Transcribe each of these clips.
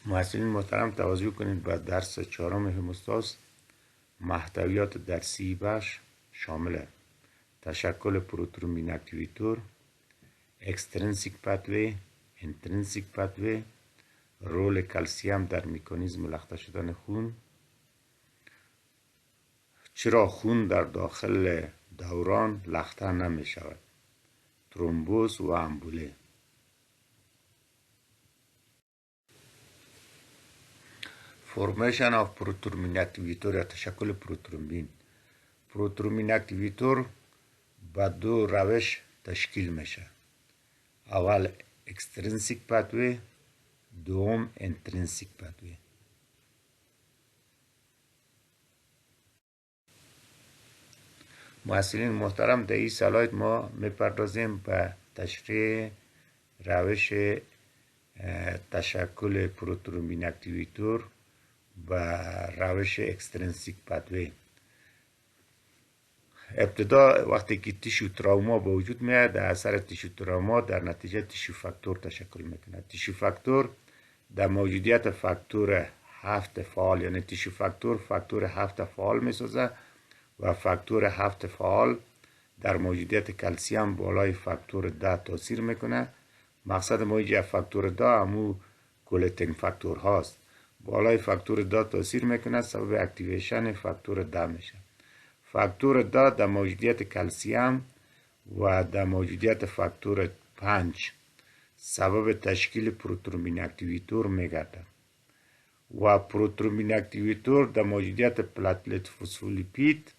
محصلین محترم توجه کنید به درس چهارم هموستاز. محتویات درسی بخش شامل تشکل پروترومبین اکتیویتور، اکسترینسیک پاتوی، انترینسیک پاتوی، رول کلسیم در مکانیزم لخته شدن خون، چرا خون در داخل دوران لخته نمی شود، ترومبوز و امبوله. Formation of prothrombin activator یا تشکل پروترومبین. پروترومبین اکتیویتور با دو روش تشکیل میشه. اول اکسترینسیک پاتوی، دوم انترینسیک پاتوی. محصلین محترم، در این سلاید ما میپردازیم به تشریح روش تشکل پروترومبین اکتیویتور و روش اکسترینسیک پاتوی. ابتدا وقتی که تیشو تراوما به وجود میاد، در اثر تیشو تراوما در نتیجه تیشو فاکتور تشکل میکنه. تیشو فاکتور در موجودیت فاکتور 7 فعال، یعنی تیشو فاکتور 7 فعال میسازه و فاکتور 7 فعال در موجودیت کلسیم بالای فاکتور 10 تاثیر میکنه. مقصد ما اینجا فاکتور 10 همو کولتینگ فاکتور هاست. بالای فاکتور 10 تاثیر میکنه، سبب اکتیویشن فاکتور 10 میشه. فاکتور 10 در موجودیت کلسیم و در موجودیت فاکتور 5 سبب تشکیل پروترومبین اکتیویتور میگردد و پروترومبین اکتیویتور در موجودیت پلاتلت فسفولیپید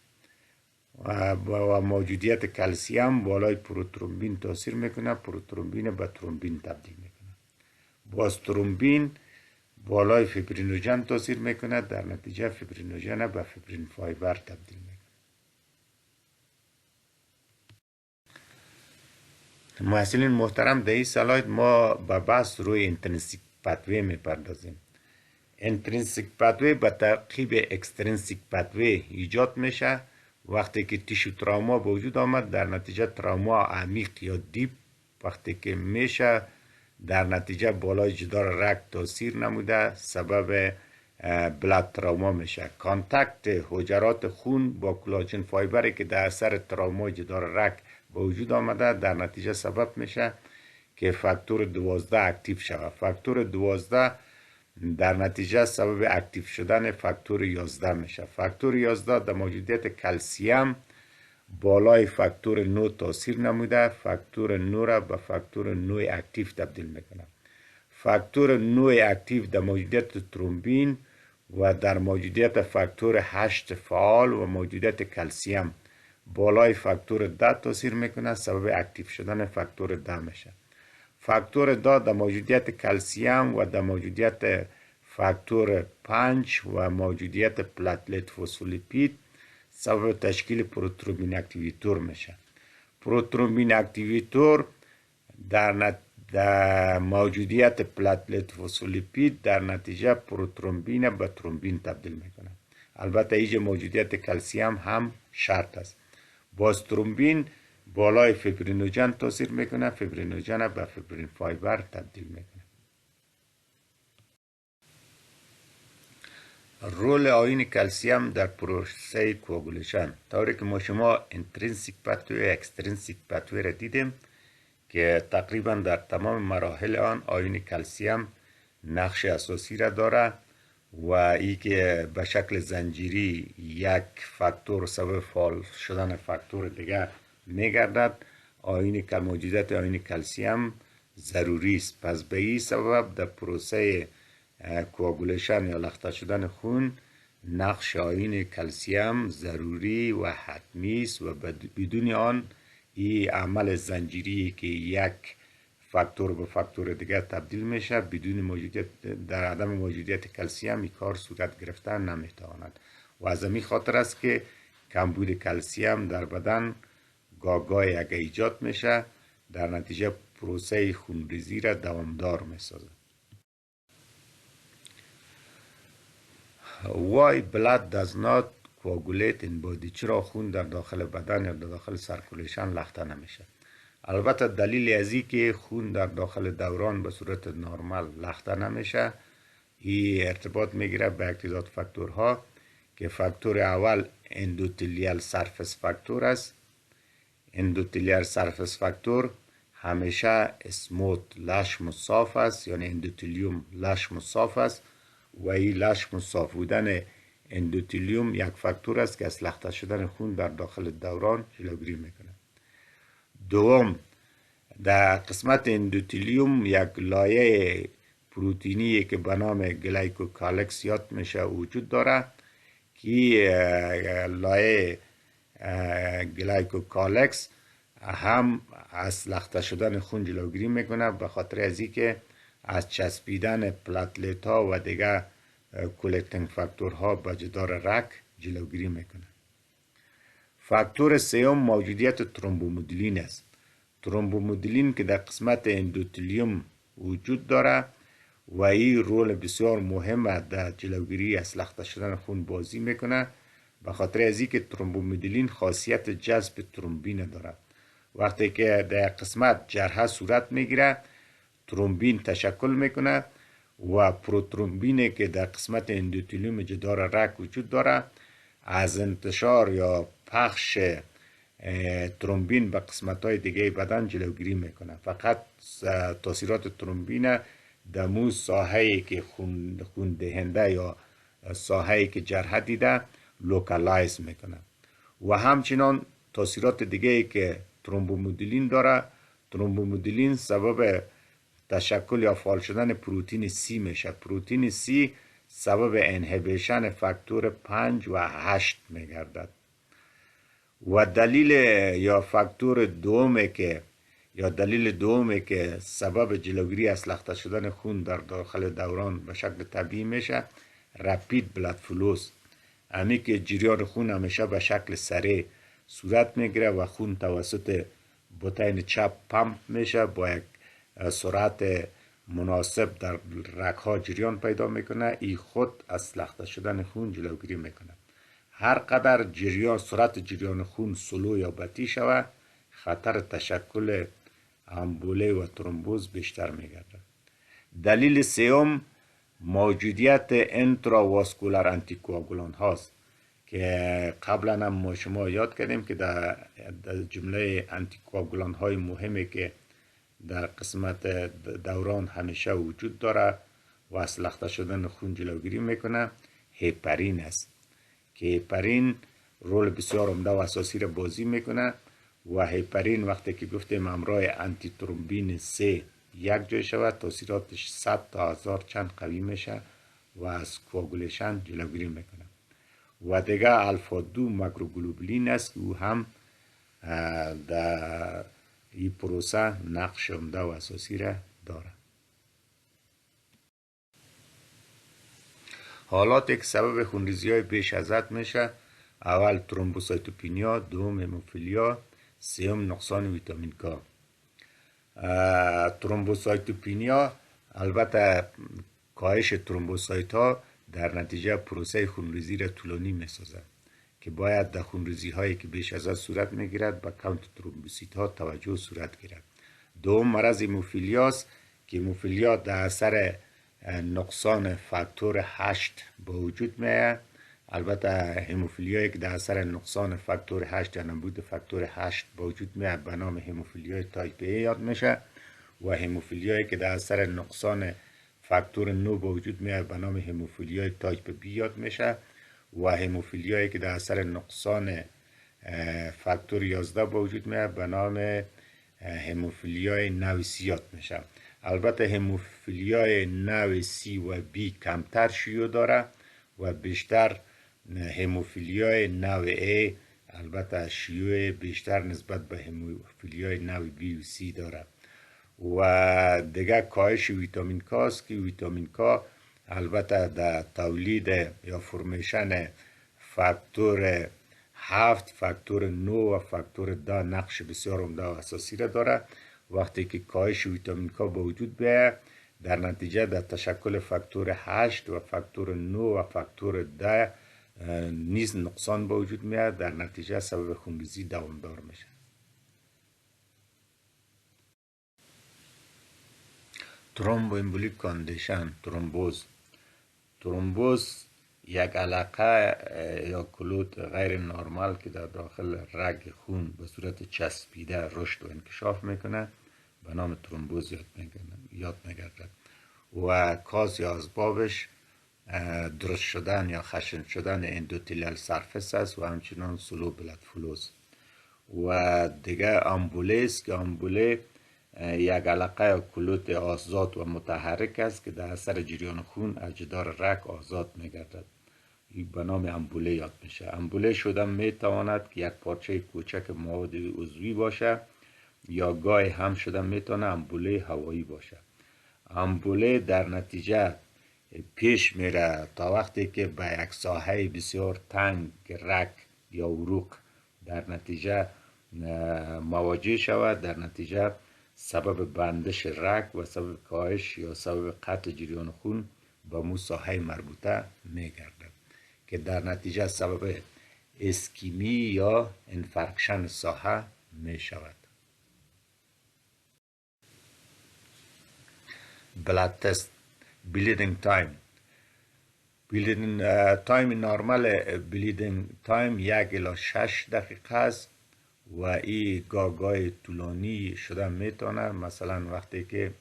و موجودیت کلسیم بالای پروترومبین تاثیر میکنه. پروترومبین به ترومبین تبدیل میکنه. باز ترومبین بالای فیبرینوژن تاثیر میکنه، در نتیجه فیبرینوژن به فیبرین فایبر تبدیل میکنه. محصلین محترم، در این سلاید ما به بحث روی انترینسیک پاتوی میپردازیم. انترینسیک پاتوی به تعقیب اکسترینسیک پاتوی ایجاد میشه وقتی که تیشو تراوما به وجود آمد، در نتیجه تراوما عمیق یا دیپ وقتی که میشه، در نتیجه بالای جدار رگ تاثیر نموده، سبب بلاد تراوما میشه. کانتکت حجرات خون با کلاژن فایبری که در اثر تراوما جدار رگ به وجود آمده، در نتیجه سبب میشه که فاکتور 12 اکتیو شود. فاکتور 12 در نتیجه سبب اکتیو شدن فاکتور 11 میشه. فاکتور 11 در موجودیت کلسیم بالای فاکتور 9 تاثیر نموده، فاکتور 9 را به فاکتور 9 اکتیو تبدیل میکنه. فاکتور 9 اکتیو در موجودیت ترومبین و در موجودیت فاکتور 8 فعال و موجودیت کلسیم بالای فاکتور 10 تاثیر میکنه، سبب اکتیو شدن فاکتور 10 میشه. فاکتور 10 در موجودیت کلسیم و در موجودیت فاکتور 5 و موجودیت پلاتلت فسفولیپید سبب تشکیل پروترومبین اکتیویتور میشه. پروترومبین اکتیویتور در موجودیت پلاتلت فسفولیپید در نتیجه پروترومبین به ترومبین تبدیل میکنه. البته اینجا موجودیت کلسیم هم شرط است. باز ترومبین بالای فیبرینوژن تاثیر میکنه، فیبرینوژن به فیبرین فایبر تبدیل میکنه. رول آیون کلسیم در پروسه کوآگولیشن. طوری که ما شما انترینسیک پاتوی و اکسترینسیک پاتوی را دیدیم که تقریبا در تمام مراحل آن آیون کلسیم نقش اساسی را داره و ای که به شکل زنجیری یک فاکتور سبب فعال شدن فاکتور دیگر میگردد. موجودیت آیون کلسیم ضروری است. پس به این سبب در پروسه کوآگولیشن یا لخته شدن خون نقش آیون کلسیم ضروری و حتمی است و بدون آن این عمل زنجیری که یک فاکتور به فاکتور دیگر تبدیل میشه، بدون موجودیت در عدم موجودیت کلسیم این کار صورت گرفتن نمیتواند و از همین خاطر است که کمبود کلسیم در بدن گاه یک ایجاد میشه، در نتیجه پروسه خونریزی را دوامدار میسازه. Why blood does not coagulate in body؟ چرا خون در داخل بدن یا در داخل سرکولیشن لخته نمیشه؟ البته دلیل از این که خون در داخل دوران به صورت نرمال لخته نمیشه، این ارتباط میگیره به یک تعداد فاکتورها که فاکتور اول اندوتلیال سرفس فاکتور است. اندوتلیال سرفس فاکتور همیشه اسموت لشم و صاف است، یعنی اندوتلیوم لشم و صاف است و این لشم و صاف بودن اندوتلیوم یک فاکتور است که از لخته شدن خون در داخل دوران جلوگیری میکنه. دوم، در قسمت اندوتلیوم یک لایه پروتینی که به نام گلایکوکالکس یاد میشه وجود داره که لایه گلایکوکالکس هم از لخته شدن خون جلوگیری میکنه به خاطر از اینکه از چسبیدن پلاتلیت ها و دیگه کولکتینگ فاکتورها به جدار رگ جلوگیری میکنه. فاکتور سوم موجودیت ترومبومودولین است. ترومبومودولین که در قسمت اندوتلیوم وجود داره و این رول بسیار مهم در جلوگیری از لخته شدن خون بازی میکنه به خاطر از اینکه ترومبومودولین خاصیت جذب ترومبین داره. وقتی که در قسمت جرحه صورت میگیره ترومبین تشکل میکنه و پروترومبینی که در قسمت اندوتلیوم جدار رگ وجود داره از انتشار یا پخش ترومبین به قسمت های دیگه بدن جلوگیری میکنه. فقط تاثیرات ترومبین در مو ساحه‌ای که خون دهنده یا ساحه‌ای که جرحه دیده لوکالایز میکنه. و همچنان تاثیرات دیگه که ترومبومودولین داره، ترومبومودولین سبب تشکل یا فعال شدن پروتئین سی میشه. پروتئین سی سبب انهبیشن فاکتور 5 و 8 میگردد. و دلیل یا فاکتور دومه که سبب جلوگیری از لخته شدن خون در داخل دوران به شکل طبیعی میشه رپید بلاد فلوس، امی که جریان خون همیشه به شکل سریع صورت میگیره و خون توسط بطن چپ پمپ میشه با یک سرعت مناسب در رگ‌ها جریان پیدا میکنه. این خود از لخته شدن خون جلوگیری میکنه. هر قدر سرعت جریان خون سلو یا بطیء شود خطر تشکل امبوله و ترومبوز بیشتر میگرده. دلیل سوم موجودیت انتراواسکولار آنتیکواگولان هاست که قبلا هم ما شما یاد کردیم که در جمله آنتیکواگولان های مهمی که در قسمت دوران همیشه وجود داره و از لخته شدن خون جلوگیری میکنه هپارین است که هپارین رول بسیار عمده و اساسی را بازی میکنه و هپارین وقتی که گفتیم همراه آنتی ترومبین 3 یک جای شود تاثیراتش 100 تا 1000 چند قوی میشه و از کوآگولیشن جلوگیری میکنه. و دیگه الفا 2 ماکروگلوبولین است که او هم در این پروسه نقش عمده و اساسی را داره. حالاتی که سبب خونریزی های بیش از حد میشه اول ترومبوسایتوپنیا، دوم هموفیلیا، سوم نقصان ویتامین K. ترومبوسایتوپنیا البته کاهش ترومبوسایت ها در نتیجه پروسه خونریزی را طولانی میسازد که باید در خونریزی هایی که بیش از حد صورت میگیرد به کاونت ترومبوسیت ها توجه صورت گیرد. دوم مرض هموفیلیا است که هموفیلیا در اثر نقصان فاکتور 8 به وجود میاد. البته هموفیلیایی که در اثر نقصان فاکتور 8 یا نبود فاکتور 8 به وجود میاد به نام هموفیلیای تایپ A یاد میشه و هموفیلیایی که در اثر نقصان فاکتور 9 به وجود میاد به نام هموفیلیای تایپ B یاد میشه و هموفیلیایی که در اثر نقصان فاکتور 11 به وجود میاد به نام هموفیلیای نوع C یاد میشه. البته هموفیلیای نوع C و B کمتر شیوع داره و بیشتر هموفیلیای نوع A البته شیوع بیشتر نسبت به هموفیلیای نوع B و C داره. و دیگه کاهش ویتامین K است که ویتامین K البته در تولید یا فرمیشن فاکتور 7 فاکتور 9 و فاکتور 10 نقش بسیار عمده و اساسی را داره. وقتی که کاهش ویتامین K به وجود بیاید در نتیجه در تشکل فاکتور 8 و فاکتور 9 و فاکتور 10 نیز نقصان به وجود میاد، در نتیجه سبب خونریزی دوامدار میشه. ترومبو امبولیک کاندیشن ترومبوز ترومبوز یک علاقه یا کلود غیر نرمال که در داخل رگ خون به صورت چسبیده رشد و انکشاف میکنه به نام ترومبوز یاد میگردد و کاز یا اسبابش درست شدن یا خشن شدن اندوتلیال سرفس است و همچنان سلو بلد فلوز و دیگه آمبوله است که آمبوله یک علاقه کلوت آزاد و متحرک است که در اثر جریان خون از جدار رگ آزاد میگردد به نام آمبوله یاد میشه. آمبوله شدن میتواند که یک پارچه کوچک مواد عضوی باشه یا گاهی هم شدن میتونه آمبوله هوایی باشه. آمبوله در نتیجه پیش میره تا وقتی که به یک ساحه بسیار تنگ رگ یا عروق در نتیجه مواجه شود، در نتیجه سبب بندش رگ و سبب کاهش یا سبب قطع جریان خون به مو ساحه مربوطه میگردد که در نتیجه سبب اسکیمی یا انفارکشن ساحه می شود. بلاد تست بلیدینگ تایم تایم نرمال بلیدینگ تایم 1 الی 6 دقیقه است و این گاهی طولانی شده میتونه، مثلا وقتی که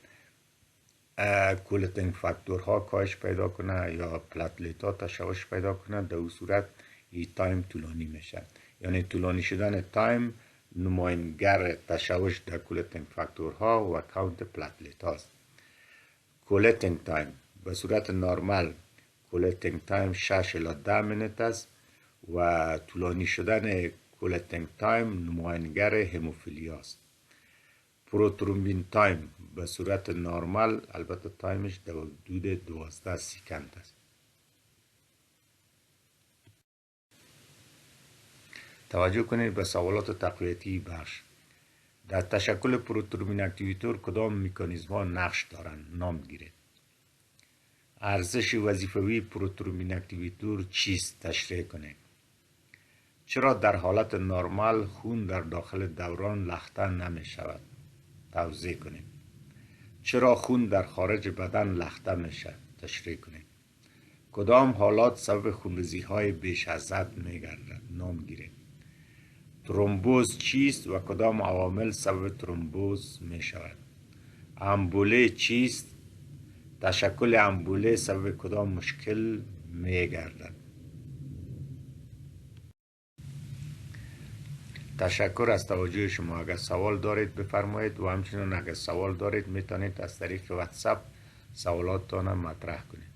کولتینگ فاکتورها کاهش پیدا کنه یا پلاتلیت ها تشوش پیدا کنه، در اون صورت این تایم طولانی میشه. یعنی طولانی شدن تایم نماینگر تشوش در کولتینگ فاکتورها و کاونت پلاتلیت هاست. کولتینگ تایم به صورت نرمال کولتینگ تایم 6 الی 10 منت است و طولانی شدن کولتینگ تایم نماینگر هموفیلیا است. پروترومبین تایم به صورت نرمال البته تایمش در حدود 12 سکند است. توجه کنید به سوالات تقویتی بخش. در تشکل پروترومبین اکتیویتور کدام مکانیزم ها نقش دارند؟ نام گیرید. ارزش وظیفوی پروترومبین اکتیویتور چیست؟ تشریح کنید. چرا در حالت نرمال خون در داخل دوران لخته نمی شود؟ توضیح کنید. چرا خون در خارج بدن لخته میشه؟ تشریح کنید. کدام حالات سبب خونریزی های بیش از حد میگردد؟ نام گیرید. ترومبوز چیست و کدام عوامل سبب ترومبوز می شود؟ آمبوله چیست؟ تشکل آمبوله سبب کدام مشکل می گردد؟ تشکر از توجه شما. اگر سوال دارید بفرمایید و همچنین اگر سوال دارید میتونید از طریق واتساپ سوالاتتان مطرح کنید.